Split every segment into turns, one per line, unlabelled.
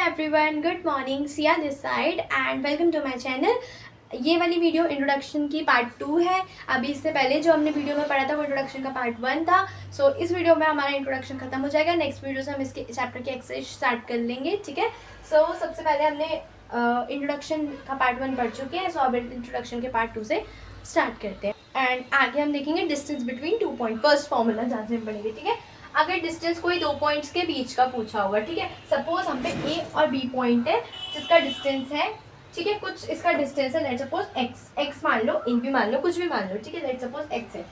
Everyone, good morning, Siya this side and welcome to my channel. ये वाली video introduction की part 2 है। अभी इससे पहले जो हमने वीडियो में पढ़ा था वो इंट्रोडक्शन का पार्ट 1 था। सो इस वीडियो में हमारा इंट्रोडक्शन खत्म हो जाएगा। नेक्स्ट वीडियो से हम इसके चैप्टर की एक्सरसाइज स्टार्ट कर लेंगे, ठीक है। सो सबसे पहले हमने इंट्रोडक्शन का पार्ट 1 पढ़ चुके हैं। सो अब इंट्रोडक्शन के पार्ट 2 से स्टार्ट करते हैं एंड आगे हम देखेंगे distance between 2 point. First formula जहाँ से हम पढ़ेंगे, ठीक है। अगर डिस्टेंस कोई दो पॉइंट्स के बीच का पूछा होगा, ठीक है। सपोज हम पे ए और बी पॉइंट है जिसका डिस्टेंस है, ठीक है, कुछ इसका डिस्टेंस है, लेट सपोज एक्स मान लो, ए भी मान लो, कुछ भी मान लो, ठीक है। लेट सपोज एक्स है।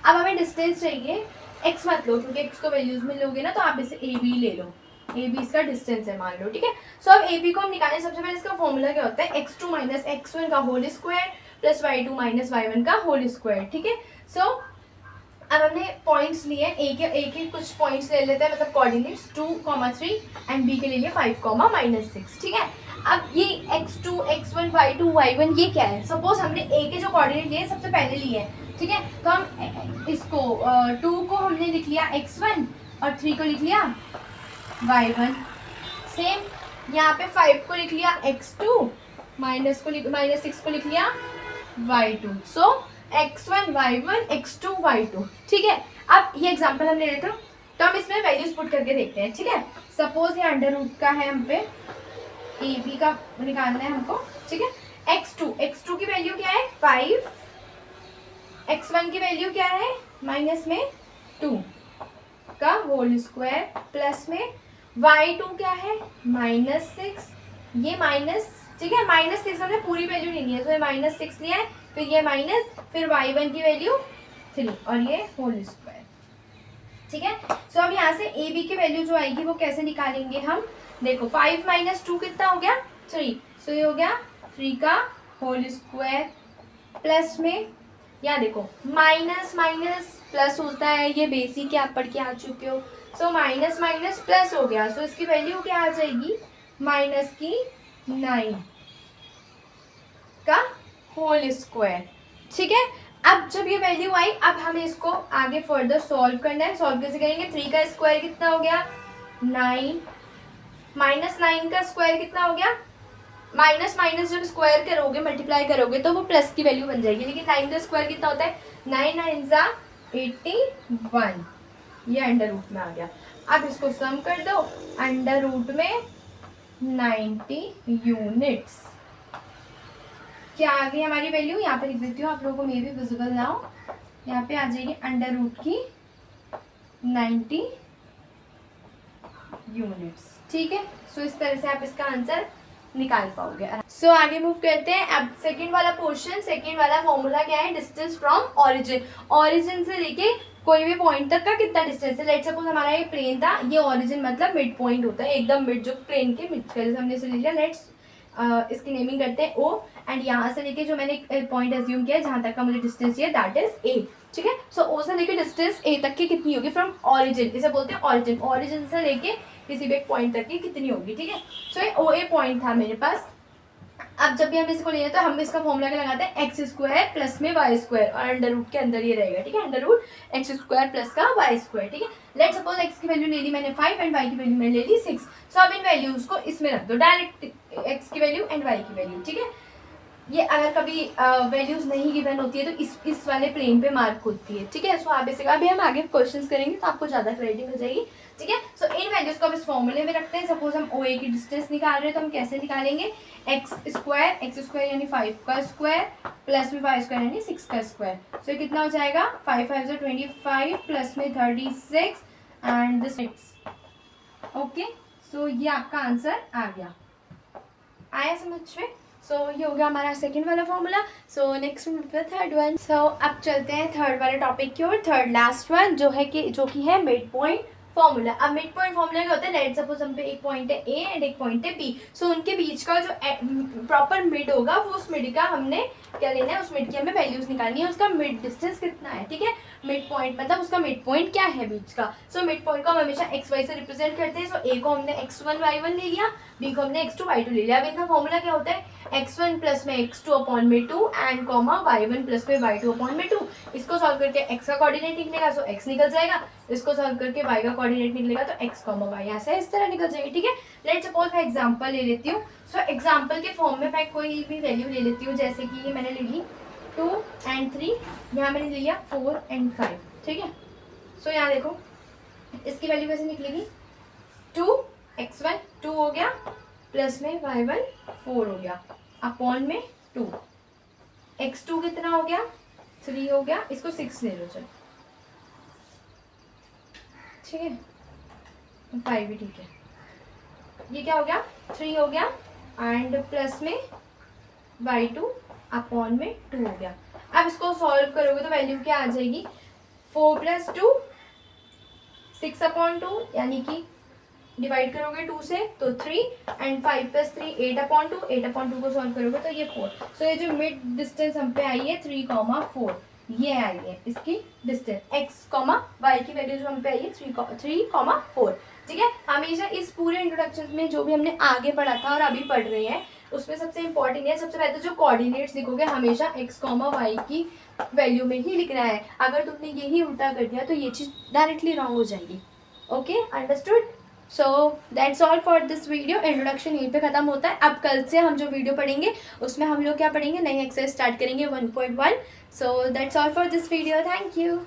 अब हमें डिस्टेंस चाहिए, एक्स मत लो क्योंकि एक्स को वैल्यूज में लोगे ना तो आप इसे ए बी ले लो। ए बी इसका डिस्टेंस है मान लो, ठीक है। सो अब ए बी को हम निकालें। सबसे पहले इसका फॉर्मूला क्या होता है, x2 माइनस x1 का whole square plus y2 minus y1 का होल स्क्वायर, ठीक है। सो अब हमने पॉइंट्स लिए, ए के कुछ पॉइंट्स ले लेते हैं, मतलब कोऑर्डिनेट्स 2,3 एंड बी के लिए 5,-6, ठीक है। अब ये x2 x1 y2 y1 ये क्या है। सपोज हमने ए के जो कोऑर्डिनेट लिए सबसे पहले लिए हैं, ठीक है। तो हम इसको 2 को हमने लिख लिया x1 और 3 को लिख लिया y1। सेम यहाँ पे 5 को लिख लिया x2, माइनस 6 को लिख लिया y2। सो x1 y1 x2 y2, ठीक है। अब ये एग्जांपल हम ले लेते हैं तो हम इसमें वैल्यूज पुट करके देखते हैं, ठीक है। सपोज ये अंडर रूट का है, हम पे ए बी का निकालना है हमको, ठीक है। x2 की वैल्यू क्या है 5, x1 की वैल्यू क्या है माइनस में 2 का होल स्क्वायर प्लस में y2 क्या है -6, ये माइनस, ठीक है। -6 हमने पूरी वैल्यू नहीं ली है तो ये -6 लिया है, फिर ये माइनस, फिर y1 की वैल्यू 3 और ये होल स्क्वायर, ठीक है। सो अब यहाँ से ए बी की वैल्यू जो आएगी वो कैसे निकालेंगे हम, देखो 5 - 2 कितना हो गया 3। सो ये हो गया 3 का होल स्क्वायर प्लस में, यहाँ देखो माइनस प्लस होता है, ये बेसिक आप पढ़ के आ चुके हो। सो माइनस प्लस हो गया, सो इसकी वैल्यू क्या आ जाएगी -9 का होल स्क्वायर, ठीक है। अब जब ये वैल्यू आई, अब हमें इसको आगे फर्दर सॉल्व करना है। सॉल्व कैसे करेंगे, 3 का स्क्वायर कितना हो गया 9, -9 का स्क्वायर कितना हो गया, माइनस जब स्क्वायर करोगे मल्टीप्लाई करोगे तो वो प्लस की वैल्यू बन जाएगी, लेकिन 9 का स्क्वायर कितना होता है 9 9 जा 81, ये अंडर रूट में आ गया। अब इसको सम कर दो, अंडर रूट में 90 यूनिट्स, क्या आ गई हमारी वैल्यू, यहाँ पे लिख देती हूँ आप लोगों को मे भी विजिबल ना हो, यहाँ पे आ जाएगी अंडर रूट की 90 यूनिट्स, ठीक है। सो इस तरह से आप इसका आंसर निकाल पाओगे। सो आगे मूव करते हैं। अब सेकंड वाला पोर्शन, सेकंड वाला फॉर्मूला क्या है, डिस्टेंस फ्रॉम ऑरिजिन। ऑरिजिन से लेके कोई भी पॉइंट तक का कितना डिस्टेंस है। लेट सपोज हमारा ये प्लेन था, ये ऑरिजिन मतलब मिड पॉइंट होता है, एकदम मिड, जो प्लेन के मिड, जैसे हमने इसे ले लिया। लेट्स इसकी नेमिंग करते हैं ओ, एंड यहाँ से लेके जो मैंने पॉइंट एज्यूम किया जहाँ तक का मुझे डिस्टेंस चाहिए दैट इज ए, ठीक है। सो ओ से लेके डिस्टेंस ए तक की कितनी होगी फ्रॉम ऑरिजिन, इसे बोलते हैं ऑरिजिन। ऑरिजिन से लेके किसी भी एक पॉइंट तक की कितनी होगी, ठीक है। सो ये ओ ए पॉइंट था मेरे पास। अब जब भी हम इसको ले तो हम इसका फॉर्मूला क्या लगाते हैं, एक्स स्क्वायर प्लस में वाई स्क्वायर, और अंडर रूट के अंदर ये रहेगा, ठीक है। Under root x square plus का वाई स्क्वायर, ठीक है। लेट सपोज एक्स की वैल्यू ले ली मैंने 5 एंड वाई की वैल्यू मैंने ले ली 6। सो अब इन वैल्यूज को इसमें रख दो, डायरेक्ट एक्स की वैल्यू एंड वाई की वैल्यू, ठीक है। ये अगर कभी वैल्यूज नहीं गिवन होती है तो इस वाले प्लेन पे मार्क होती है, ठीक है। सो आप इसे अभी हम आगे क्वेश्चंस करेंगे तो आपको ज्यादा क्लैरिटी हो जाएगी, ठीक है। सो इन वैल्यूज को अब इस फॉर्मूले में रखते हैं। सपोज हम ओ ए की डिस्टेंस निकाल रहे हैं तो हम कैसे निकालेंगे, एक्स स्क्वायर यानी 5 का स्क्वायर प्लस में वाई स्क्वायर यानी 6 का स्क्वायर। सो कितना हो जाएगा 5 5 जो 25 प्लस में 36 एंड 6, ओके। सो ये आपका आंसर आ गया, आया समझ में। सो ये हो गया हमारा सेकंड वाला formula. So next third one. सो अब चलते हैं थर्ड वाले टॉपिक की ओर, थर्ड लास्ट वन जो कि है मिड पॉइंट फॉर्मूला। अब मिड पॉइंट फॉर्मूला क्या होता है, लेट सपोज हम पे एक पॉइंट है ए एंड एक पॉइंट है बी। सो उनके बीच का जो प्रॉपर मिड होगा वो उस मिड का हमने क्या लेना है, उस मिड की हमें वैल्यूज निकालनी है, उसका मिड डिस्टेंस कितना है, ठीक है। मिड पॉइंट मतलब उसका मिड पॉइंट क्या है बीच का। सो मिड पॉइंट को हम हमेशा एक्स वाई से रिप्रेजेंट करते हैं। सो ए को हमने x1 y1 ले लिया, बी को हमने x2 y2 ले लिया। अब इनका फॉर्मूला क्या होता है, x1 प्लस में x2 अपॉन में 2 एंड कॉमा y1 प्लस में y2 अपॉन में 2। इसको सॉल्व करके x का कोऑर्डिनेट निकलेगा, सो x निकल जाएगा, इसको सॉल्व करके y का कोऑर्डिनेट निकलेगा तो x, y यहाँ से इस तरह निकल जाएगी, ठीक है। लेट्स सपोज मैं एग्जांपल ले लेती हूँ। सो एग्जांपल के फॉर्म में मैं कोई भी वैल्यू ले लेती हूँ, जैसे कि ये मैंने ले ली 2 and 3, यहाँ मैंने ले लिया 4 and 5, ठीक है। सो यहाँ देखो इसकी वैल्यू कैसे निकलेगी, 2x1 2 हो गया, प्लस में y1 4 हो गया, अपॉन में 2, x2 कितना हो गया 3 हो गया, इसको 6 ले लो चलो, ठीक है, 5 भी ठीक है। ये क्या हो गया 3 हो गया एंड प्लस में y2 अपॉन में 2 हो गया। अब इसको सॉल्व करोगे तो वैल्यू क्या आ जाएगी, 4 प्लस 2 6 अपॉन 2, यानी कि डिवाइड करोगे 2 से तो 3 एंड 5 प्लस 3 8 अपॉन 2, 8 अपॉन 2 को सॉल्व करोगे तो ये 4। सो ये जो मिड डिस्टेंस हम पे आई है 3,4, ये आई है इसकी डिस्टेंस, x, y की वैल्यू जो हम पे आई है 3,4, ठीक है। हमेशा इस पूरे इंट्रोडक्शन में जो भी हमने आगे पढ़ा था और अभी पढ़ रहे हैं उसमें सबसे इंपॉर्टेंट है, सबसे पहले तो जो कोऑर्डिनेट्स लिखोगे हमेशा x, y की वैल्यू में ही लिखना है। अगर तुमने यही उल्टा कर दिया तो ये चीज़ डायरेक्टली रॉन्ग हो जाएगी। Okay, understood. So that's all for this video. Introduction यहीं पे ख़त्म होता है। अब कल से हम जो वीडियो पढ़ेंगे उसमें हम लोग क्या पढ़ेंगे, नई एक्सरसाइज स्टार्ट करेंगे 1.1। So that's all for this video, thank you.